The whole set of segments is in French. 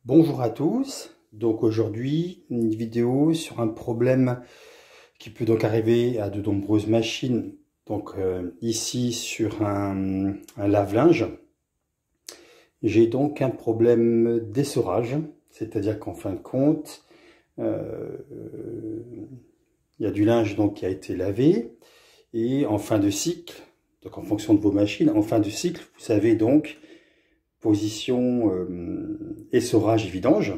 Bonjour à tous, donc aujourd'hui une vidéo sur un problème qui peut donc arriver à de nombreuses machines. Donc ici sur un lave-linge, j'ai donc un problème d'essorage, c'est-à-dire qu'en fin de compte, il y a du linge donc qui a été lavé et en fin de cycle, donc en fonction de vos machines, en fin de cycle, vous avez donc position essorage et vidange.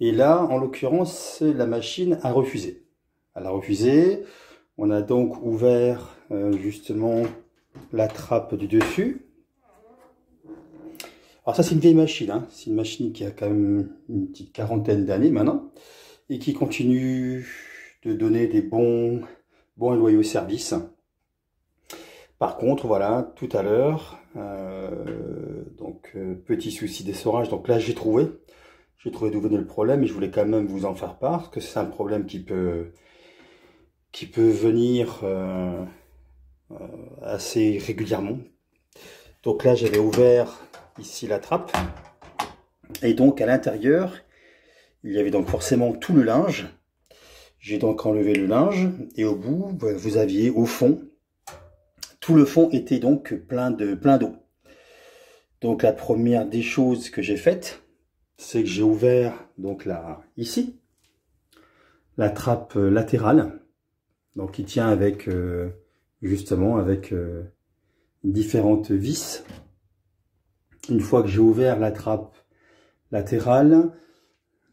Et là, en l'occurrence, la machine a refusé. Elle a refusé. On a donc ouvert justement la trappe du dessus. Alors ça, c'est une vieille machine, hein. C'est une machine qui a quand même une petite quarantaine d'années maintenant et qui continue de donner des bons et loyaux services. Par contre, voilà, tout à l'heure, petit souci d'essorage. Donc là, j'ai trouvé d'où venait le problème et je voulais quand même vous en faire part, parce que c'est un problème qui peut venir assez régulièrement. Donc là, j'avais ouvert ici la trappe et donc à l'intérieur, il y avait donc forcément tout le linge. J'ai donc enlevé le linge et au bout, vous aviez au fond, tout le fond était donc plein d'eau. Donc la première des choses que j'ai faites, c'est que j'ai ouvert donc là ici la trappe latérale, donc qui tient avec justement avec différentes vis. Une fois que j'ai ouvert la trappe latérale,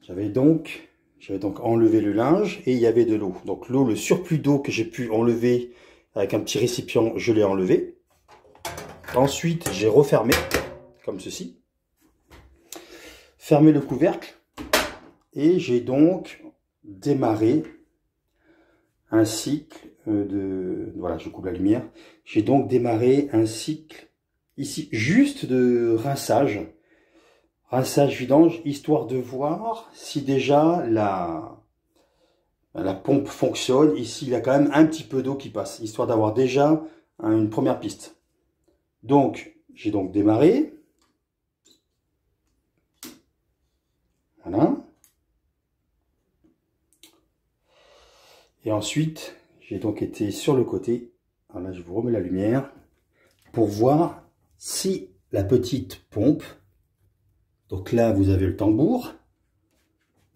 j'avais donc enlevé le linge et il y avait de l'eau. Donc l'eau, le surplus d'eau que j'ai pu enlever avec un petit récipient, je l'ai enlevé. Ensuite, j'ai refermé comme ceci. Fermé le couvercle et j'ai donc démarré un cycle voilà, je coupe la lumière. J'ai donc démarré un cycle ici juste de rinçage vidange, histoire de voir si déjà la pompe fonctionne. Ici, il y a quand même un petit peu d'eau qui passe, histoire d'avoir déjà une première piste. Donc, j'ai donc démarré. Voilà. Et ensuite, j'ai donc été sur le côté. Alors là, je vous remets la lumière pour voir si la petite pompe. Donc là, vous avez le tambour.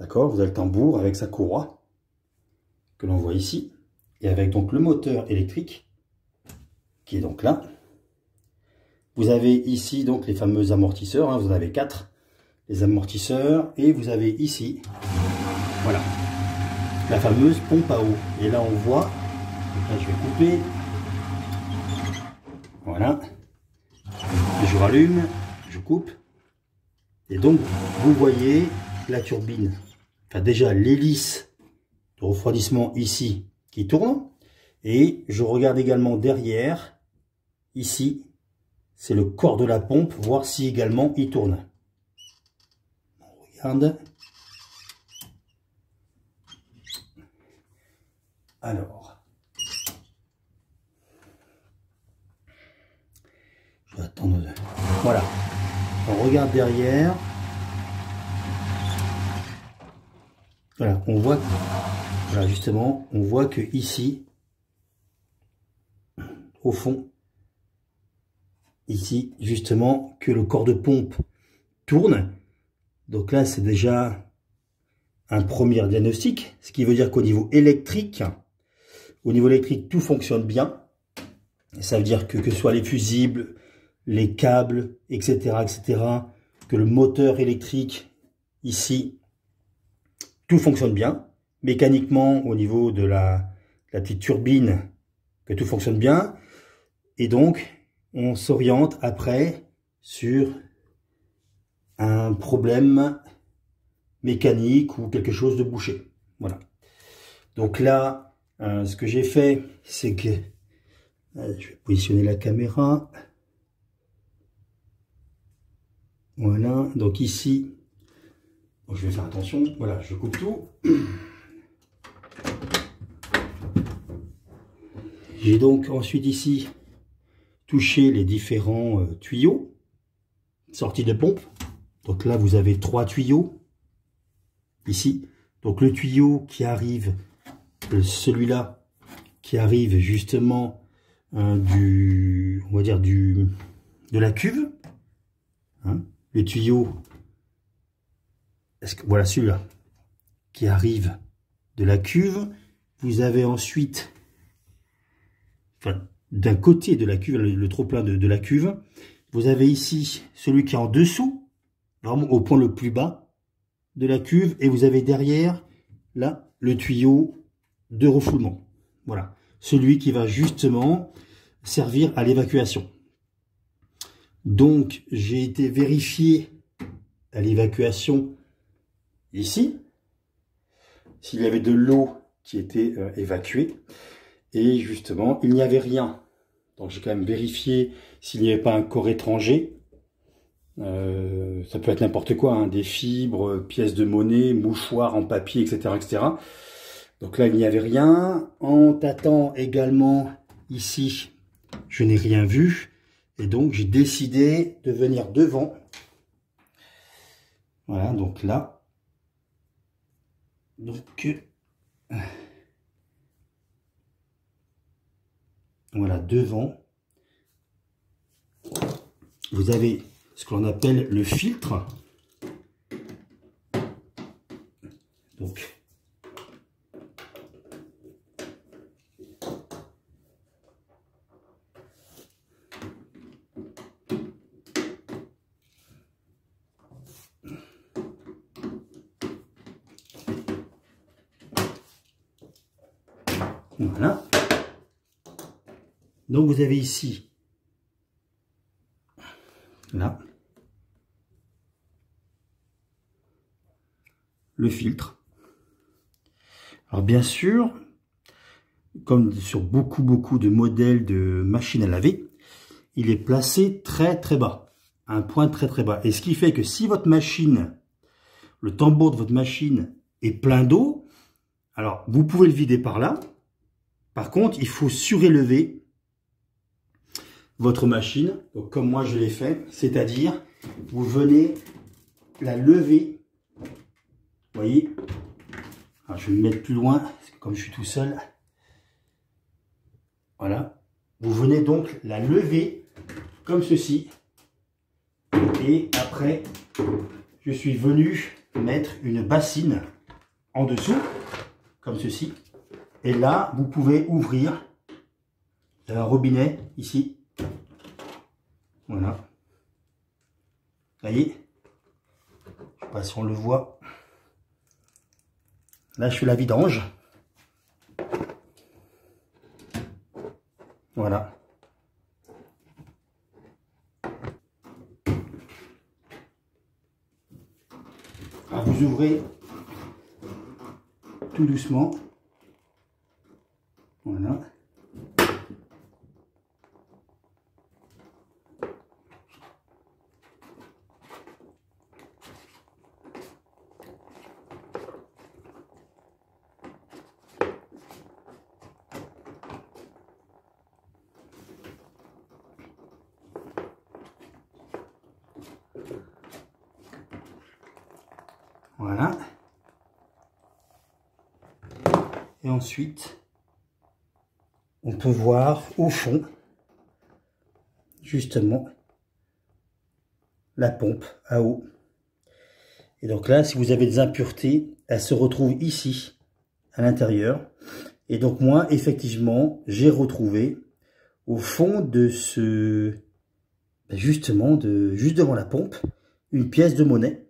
D'accord, vous avez le tambour avec sa courroie que l'on voit ici. Et avec donc le moteur électrique qui est donc là. Vous avez ici donc les fameux amortisseurs. Hein, vous en avez 4. Les amortisseurs, et vous avez ici, voilà, la fameuse pompe à eau. Et là on voit, donc là je vais couper, voilà, je rallume, je coupe, et donc vous voyez la turbine, enfin déjà l'hélice de refroidissement ici qui tourne, et je regarde également derrière, ici, c'est le corps de la pompe, voir si également il tourne. Alors, je vais attendre. Voilà, on regarde derrière. Voilà, on voit, voilà, justement, on voit que ici, au fond, ici, justement, que le corps de pompe tourne. Donc là, c'est déjà un premier diagnostic, ce qui veut dire qu'au niveau électrique, tout fonctionne bien. Et ça veut dire que ce soit les fusibles, les câbles, etc., que le moteur électrique, ici, tout fonctionne bien. Mécaniquement, au niveau de la petite turbine, que tout fonctionne bien. Et donc, on s'oriente après sur un problème mécanique ou quelque chose de bouché. Voilà. Donc là, ce que j'ai fait, c'est que je vais positionner la caméra. Voilà. Donc ici, donc je vais faire attention. Voilà, je coupe tout. J'ai donc ensuite ici touché les différents tuyaux sortis de pompe. Donc là, vous avez 3 tuyaux, ici. Donc le tuyau qui arrive, celui-là, qui arrive justement on va dire de la cuve. Hein, le tuyau, voilà celui-là, qui arrive de la cuve. Vous avez ensuite, enfin, d'un côté de la cuve, le trop-plein de la cuve, vous avez ici celui qui est en dessous, vraiment au point le plus bas de la cuve, et vous avez derrière, là, le tuyau de refoulement. Voilà, celui qui va justement servir à l'évacuation. Donc, j'ai été vérifier à l'évacuation ici, s'il y avait de l'eau qui était évacuée, et justement, il n'y avait rien. Donc, j'ai quand même vérifié s'il n'y avait pas un corps étranger. Ça peut être n'importe quoi, hein, des fibres, pièces de monnaie, mouchoirs en papier, etc., etc. Donc là, il n'y avait rien. En tâtant également ici, je n'ai rien vu. Et donc, j'ai décidé de venir devant. Voilà, donc là. Donc, voilà, devant. Vous avez ce que l'on appelle le filtre. Donc, voilà. Donc vous avez ici, là, le filtre. Alors bien sûr, comme sur beaucoup de modèles de machines à laver, il est placé très bas, à un point très bas. Et ce qui fait que si votre machine, le tambour de votre machine est plein d'eau, alors vous pouvez le vider par là. Par contre, il faut surélever votre machine, donc comme moi je l'ai fait, c'est-à-dire vous venez la lever, vous voyez. Alors, je vais me mettre plus loin, parce que comme je suis tout seul, voilà, vous venez donc la lever comme ceci, et après je suis venu mettre une bassine en dessous, comme ceci, et là vous pouvez ouvrir un robinet ici. Voilà. Vous voyez, je sais pas si on le voit. Là, je fais la vidange. Voilà. Alors, vous ouvrez tout doucement. Voilà. Voilà. Et ensuite, on peut voir au fond, justement, la pompe à eau. Et donc là, si vous avez des impuretés, elles se retrouvent ici, à l'intérieur. Et donc moi, effectivement, j'ai retrouvé au fond de ce... justement, juste devant la pompe, une pièce de monnaie.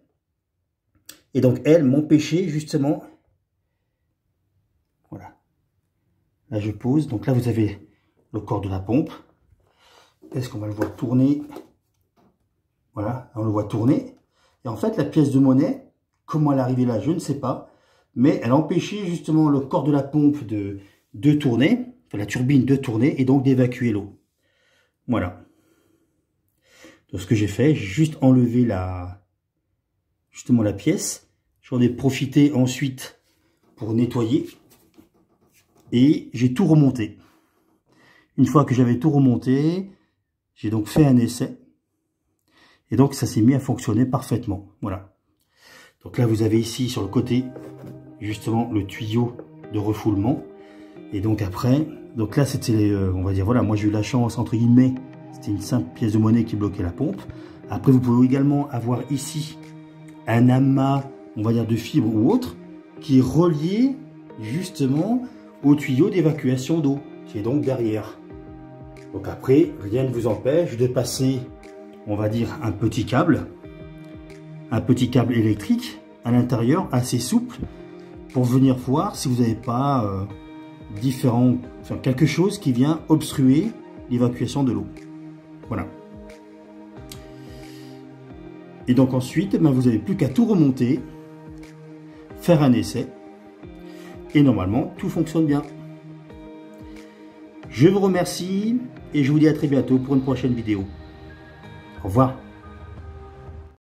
Et donc, elle m'empêchait justement... Voilà. Là, je pose. Donc là, vous avez le corps de la pompe. Est-ce qu'on va le voir tourner? Voilà, là, on le voit tourner. Et en fait, la pièce de monnaie, comment elle est arrivée là, je ne sais pas. Mais elle empêchait justement le corps de la pompe de tourner, enfin, la turbine de tourner, et donc d'évacuer l'eau. Voilà. Donc ce que j'ai fait, j'ai juste enlevé justement la pièce. J'en ai profité ensuite pour nettoyer. Et j'ai tout remonté. Une fois que j'avais tout remonté, j'ai donc fait un essai. Et donc ça s'est mis à fonctionner parfaitement. Voilà. Donc là vous avez ici sur le côté justement le tuyau de refoulement. Et donc après, donc là c'était, on va dire voilà, moi j'ai eu la chance entre guillemets, c'était une simple pièce de monnaie qui bloquait la pompe. Après vous pouvez également avoir ici un amas, on va dire de fibres ou autre, qui est relié justement au tuyau d'évacuation d'eau, qui est donc derrière. Donc après, rien ne vous empêche de passer, on va dire, un petit câble électrique à l'intérieur, assez souple, pour venir voir si vous n'avez pas quelque chose qui vient obstruer l'évacuation de l'eau. Voilà. Et donc ensuite, vous n'avez plus qu'à tout remonter, faire un essai, et normalement, tout fonctionne bien. Je vous remercie et je vous dis à très bientôt pour une prochaine vidéo. Au revoir.